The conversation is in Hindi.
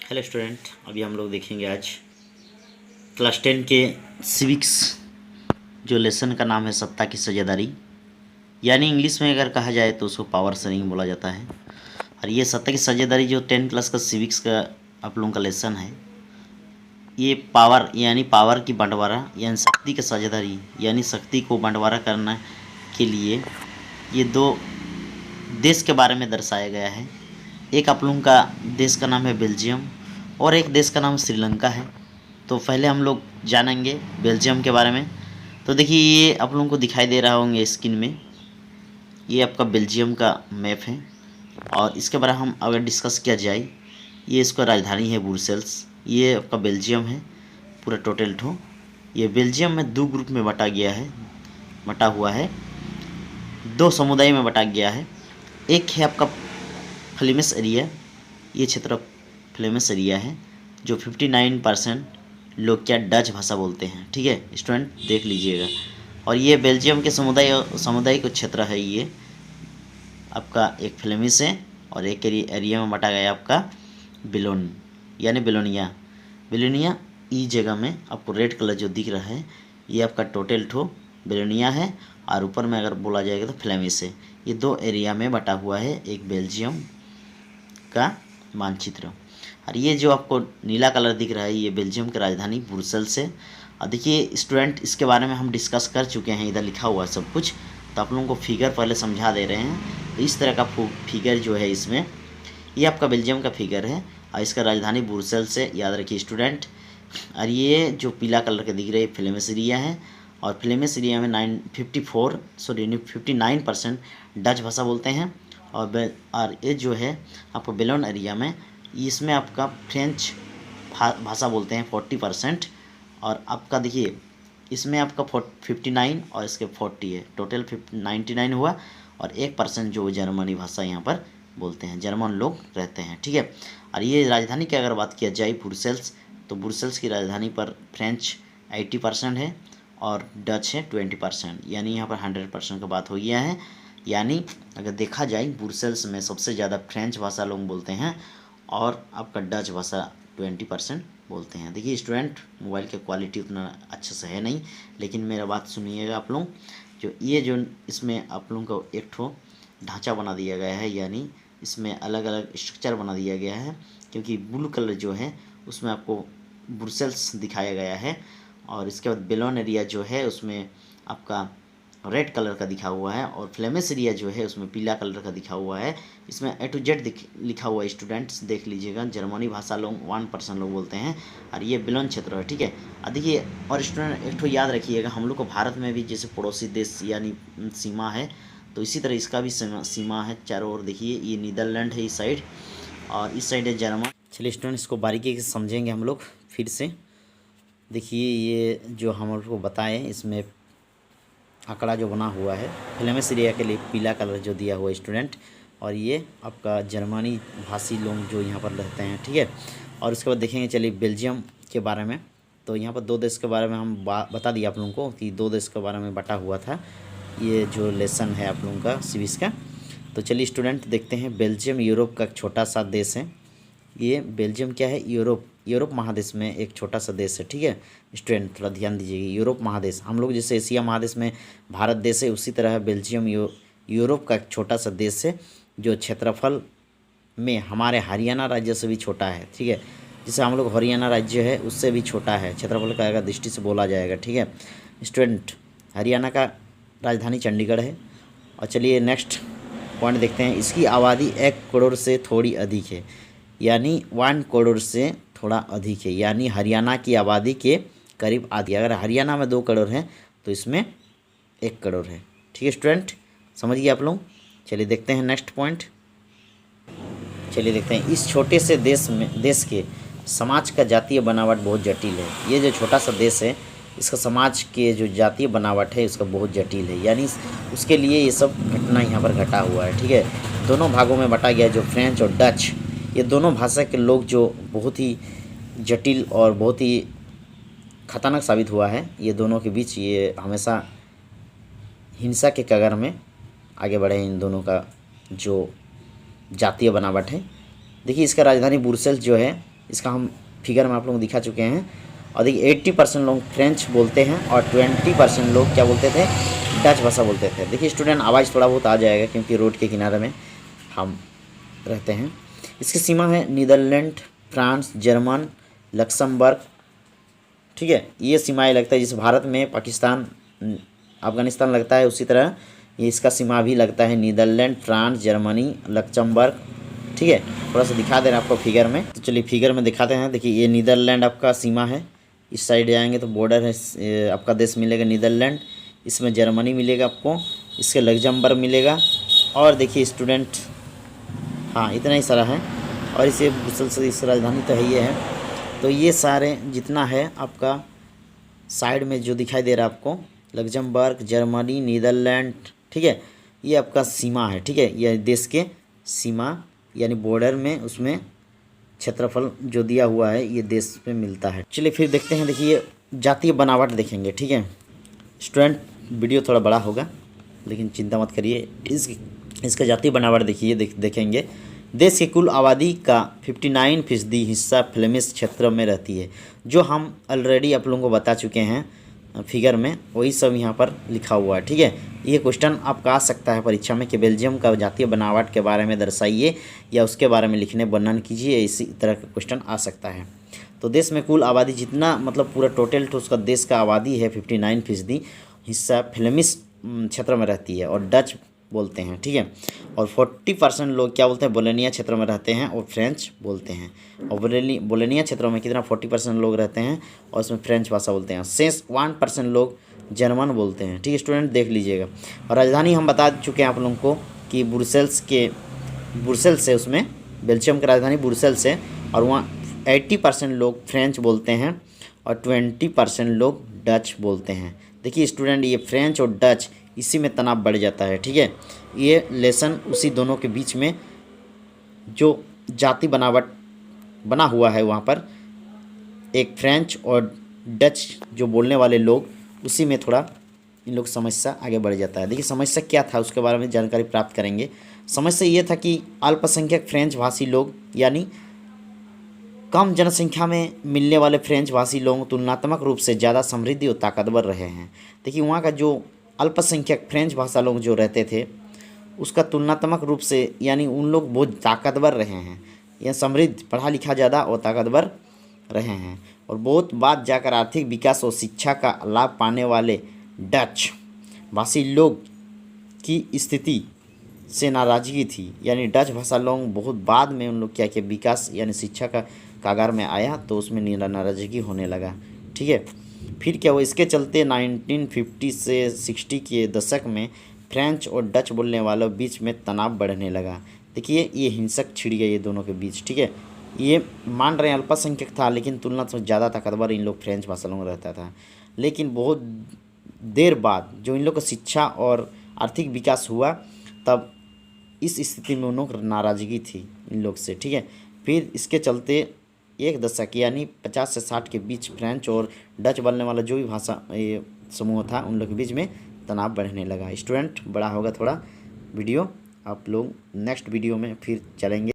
हेलो स्टूडेंट, अभी हम लोग देखेंगे आज क्लास 10 के सिविक्स जो लेसन का नाम है सत्ता की साझेदारी, यानी इंग्लिश में अगर कहा जाए तो उसको पावर शेयरिंग बोला जाता है। और ये सत्ता की साझेदारी जो 10 क्लास का सिविक्स का आप लोगों का लेसन है, ये पावर यानी पावर की बंटवारा यानी शक्ति की साझेदारी यानी शक्ति को बंटवारा करने के लिए ये दो देश के बारे में दर्शाया गया है। एक आप लोगों का देश का नाम है बेल्जियम और एक देश का नाम श्रीलंका है। तो पहले हम लोग जानेंगे बेल्जियम के बारे में। तो देखिए, ये आप लोगों को दिखाई दे रहा होंगे स्क्रीन में, ये आपका बेल्जियम का मैप है। और इसके बारे में हम अगर डिस्कस किया जाए, ये इसका राजधानी है ब्रुसेल्स। ये आपका बेल्जियम है पूरा टोटल ठो। ये बेल्जियम में दो ग्रुप में बटा हुआ है, दो समुदाय में बटा गया है। एक है आपका फ्लेमिश एरिया, ये क्षेत्र फ्लेमिश एरिया है जो 59% लोग क्या डच भाषा बोलते हैं। ठीक है स्टूडेंट, देख लीजिएगा। और ये बेल्जियम के सामुदायिक क्षेत्र है। ये आपका एक फ्लेमिश है और एक एरिया में बटा गया आपका बिलोन यानी बिलोनिया। ई जगह में आपको रेड कलर जो दिख रहा है, ये आपका टोटल ठो बिलोनिया है और ऊपर में अगर बोला जाएगा तो फ्लेमिश है। ये दो एरिया में बटा हुआ है एक बेल्जियम का मानचित्र। और ये जो आपको नीला कलर दिख रहा है, ये बेल्जियम की राजधानी ब्रुसेल्स है। और देखिए स्टूडेंट, इसके बारे में हम डिस्कस कर चुके हैं, इधर लिखा हुआ है सब कुछ। तो आप लोगों को फिगर पहले समझा दे रहे हैं। तो इस तरह का फिगर जो है इसमें, ये आपका बेल्जियम का फिगर है और इसका राजधानी ब्रुसेल्स है, याद रखिए स्टूडेंट। और ये जो पीला कलर के दिख रहे हैं फ्लेमिश एरिया है और फ्लेमिश एरिया में 59% डच भाषा बोलते हैं। और ये जो है आपको बेलोन एरिया में, इसमें आपका फ्रेंच भाषा बोलते हैं 40%। और आपका देखिए इसमें आपका 59 और इसके 40 है, टोटल 99 हुआ। और 1% जो जर्मनी भाषा यहाँ पर बोलते हैं, जर्मन लोग रहते हैं। ठीक है। और ये राजधानी की अगर बात किया जाए ब्रुसेल्स, तो ब्रुसेल्स की राजधानी पर फ्रेंच 80% है और डच है 20%, यानी यहाँ पर 100% का बात हो गया है। यानी अगर देखा जाए ब्रुसेल्स में सबसे ज़्यादा फ्रेंच भाषा लोग बोलते हैं और आपका डच भाषा 20% बोलते हैं। देखिए स्टूडेंट, मोबाइल की क्वालिटी उतना अच्छे से है नहीं, लेकिन मेरा बात सुनिएगा आप लोग। जो इसमें आप लोगों को एक ठो ढांचा बना दिया गया है, यानी इसमें अलग अलग स्ट्रक्चर बना दिया गया है, क्योंकि ब्लू कलर जो है उसमें आपको ब्रुसेल्स दिखाया गया है। और इसके बाद बेलोन एरिया जो है उसमें आपका रेड कलर का दिखा हुआ है और फ्लेमिश एरिया जो है उसमें पीला कलर का दिखा हुआ है। इसमें A to Z लिखा हुआ है, स्टूडेंट्स देख लीजिएगा। जर्मनी भाषा लोग 1% लोग बोलते हैं और ये बेलोन क्षेत्र है। ठीक है। और देखिए, और स्टूडेंट एक तो याद रखिएगा, हम लोग को भारत में भी जैसे पड़ोसी देश यानी सीमा है, तो इसी तरह इसका भी सीमा है चारों ओर। देखिए ये नीदरलैंड है इस साइड और इस साइड है जर्मन। चलिए स्टूडेंट, इसको बारीकी से समझेंगे हम लोग फिर से। देखिए ये जो हम लोग को बताएं, इसमें आंकड़ा जो बना हुआ है फ्लेमिश एरिया के लिए पीला कलर जो दिया हुआ है स्टूडेंट, और ये आपका जर्मनी भाषी लोग जो यहाँ पर रहते हैं। ठीक है। और उसके बाद देखेंगे चलिए बेल्जियम के बारे में। तो यहाँ पर दो देश के बारे में हम बता दिया आप लोगों को कि दो देश के बारे में बटा हुआ था ये जो लेसन है आप लोगों का सिविक्स का। तो चलिए स्टूडेंट देखते हैं, बेल्जियम यूरोप का एक छोटा सा देश है। ये बेल्जियम क्या है, यूरोप महादेश में एक छोटा सा देश है। ठीक है स्टूडेंट, थोड़ा ध्यान दीजिएगा। यूरोप महादेश, हम लोग जैसे एशिया महादेश में भारत देश है, उसी तरह बेल्जियम यूरोप का एक छोटा सा देश है जो क्षेत्रफल में हमारे हरियाणा राज्य से भी छोटा है। ठीक है। जैसे हम लोग हरियाणा राज्य है उससे भी छोटा है क्षेत्रफल का अगर दृष्टि से बोला जाएगा। ठीक है स्टूडेंट, हरियाणा का राजधानी चंडीगढ़ है। और चलिए नेक्स्ट पॉइंट देखते हैं, इसकी आबादी 1 करोड़ से थोड़ी अधिक है, यानी 1 करोड़ से थोड़ा अधिक है, यानी हरियाणा की आबादी के करीब आधी। अगर हरियाणा में 2 करोड़ है तो इसमें 1 करोड़ है। ठीक है स्टूडेंट, समझ गए आप लोग। चलिए देखते हैं नेक्स्ट पॉइंट। चलिए देखते हैं, इस छोटे से देश के समाज का जातीय बनावट बहुत जटिल है। ये जो छोटा सा देश है, इसका समाज के जो जातीय बनावट है उसका बहुत जटिल है, यानी उसके लिए ये सब घटना यहाँ पर घटा हुआ है। ठीक है। दोनों भागों में बटा गया, जो फ्रेंच और डच, ये दोनों भाषा के लोग जो बहुत ही जटिल और बहुत ही खतरनाक साबित हुआ है। ये दोनों के बीच ये हमेशा हिंसा के कगार में आगे बढ़े इन दोनों का जो जातीय बनावट है। देखिए इसका राजधानी ब्रुसेल्स जो है इसका हम फिगर में आप लोगों को दिखा चुके हैं। और देखिए 80% लोग फ्रेंच बोलते हैं और 20% लोग क्या बोलते थे, डच भाषा बोलते थे। देखिए स्टूडेंट, आवाज़ थोड़ा बहुत आ जाएगा क्योंकि रोड के किनारे में हम रहते हैं। इसकी सीमा है नीदरलैंड, फ्रांस, जर्मन, लक्समबर्ग, ठीक है। ये सीमाएँ लगता है, जैसे भारत में पाकिस्तान, अफगानिस्तान लगता है, उसी तरह ये इसका सीमा भी लगता है नीदरलैंड, फ्रांस, जर्मनी, लक्समबर्ग, ठीक है। थोड़ा सा दिखा दे रहे हैं आपको फिगर में, तो चलिए फिगर में दिखाते हैं। देखिए ये नीदरलैंड आपका सीमा है, इस साइड जाएंगे तो बॉर्डर है, आपका देश मिलेगा नीदरलैंड, इसमें जर्मनी मिलेगा आपको, इसके लक्समबर्ग मिलेगा। और देखिए स्टूडेंट, हाँ इतना ही सारा है। और इसे ब्रुसेल्स इस राजधानी तो है ये है। तो ये सारे जितना है आपका साइड में जो दिखाई दे रहा है आपको, लक्समबर्ग, जर्मनी, नीदरलैंड, ठीक है, ये आपका सीमा है, ठीक है। यह देश के सीमा यानी बॉर्डर में, उसमें क्षेत्रफल जो दिया हुआ है ये देश में मिलता है। चलिए फिर देखते हैं। देखिए जातीय बनावट देखेंगे, ठीक है स्टूडेंट। वीडियो थोड़ा बड़ा होगा लेकिन चिंता मत करिए। इसका जातीय बनावट देखिए, देखेंगे। देश की कुल आबादी का 59% हिस्सा फ्लेमिश क्षेत्र में रहती है, जो हम ऑलरेडी आप लोगों को बता चुके हैं फिगर में, वही सब यहाँ पर लिखा हुआ है, ठीक है। ये क्वेश्चन आपका आ सकता है परीक्षा में कि बेल्जियम का जातीय बनावट के बारे में दर्शाइए या उसके बारे में लिखने वर्णन कीजिए, इसी तरह का क्वेश्चन आ सकता है। तो देश में कुल आबादी जितना, मतलब पूरा टोटल तो उसका देश का आबादी है 59% हिस्सा फ्लेमिश क्षेत्र में रहती है और डच बोलते हैं, ठीक है। और 40% लोग क्या बोलते हैं, बोलोनिया क्षेत्र में रहते हैं और फ्रेंच बोलते हैं। और बोलोनिया क्षेत्रों में कितना 40% लोग रहते हैं और उसमें फ्रेंच भाषा बोलते हैं। शेष 1% लोग जर्मन बोलते हैं, ठीक है स्टूडेंट, देख लीजिएगा। और राजधानी हम बता चुके हैं आप लोगों को कि ब्रुसेल्स से, उसमें बेल्जियम की राजधानी ब्रुसेल्स है। और वहाँ 80% लोग फ्रेंच बोलते हैं और 20% लोग डच बोलते हैं। देखिए स्टूडेंट, ये फ्रेंच और डच, इसी में तनाव बढ़ जाता है, ठीक है। ये लेसन उसी दोनों के बीच में जो जाति बनावट बना हुआ है, वहाँ पर एक फ्रेंच और डच जो बोलने वाले लोग, उसी में थोड़ा इन लोग समस्या आगे बढ़ जाता है। देखिए समस्या क्या था उसके बारे में जानकारी प्राप्त करेंगे। समस्या ये था कि अल्पसंख्यक फ्रेंच भाषी लोग, यानी कम जनसंख्या में मिलने वाले फ्रेंच भाषी लोग तुलनात्मक रूप से ज़्यादा समृद्धि और ताकतवर रहे हैं। देखिए वहाँ का जो अल्पसंख्यक फ्रेंच भाषा लोग जो रहते थे, उसका तुलनात्मक रूप से, यानी उन लोग बहुत ताकतवर रहे हैं या समृद्ध, पढ़ा लिखा ज़्यादा और ताकतवर रहे हैं। और बहुत बाद जाकर आर्थिक विकास और शिक्षा का लाभ पाने वाले डच भाषी लोग की स्थिति से नाराज़गी थी, यानी डच भाषा लोग बहुत बाद में उन लोग क्या किया, विकास यानी शिक्षा का कागार में आया तो उसमें नाराज़गी होने लगा, ठीक है। फिर क्या हुआ, इसके चलते 1950 से 60 के दशक में फ्रेंच और डच बोलने वालों बीच में तनाव बढ़ने लगा। देखिए ये हिंसक छिड़ गई ये दोनों के बीच, ठीक है। ये मान रहे हैं अल्पसंख्यक था लेकिन तुलना से ज़्यादा ताकतवर इन लोग फ्रेंच भाषा लोग रहता था। लेकिन बहुत देर बाद जो इन लोग का शिक्षा और आर्थिक विकास हुआ, तब इस स्थिति में उन लोग नाराज़गी थी इन लोग से, ठीक है। फिर इसके चलते एक दशक यानी 50 से 60 के बीच फ्रेंच और डच बोलने वाला जो भी भाषा ये समूह था, उन लोग के बीच में तनाव बढ़ने लगा। स्टूडेंट, बड़ा होगा थोड़ा वीडियो, आप लोग नेक्स्ट वीडियो में फिर चलेंगे।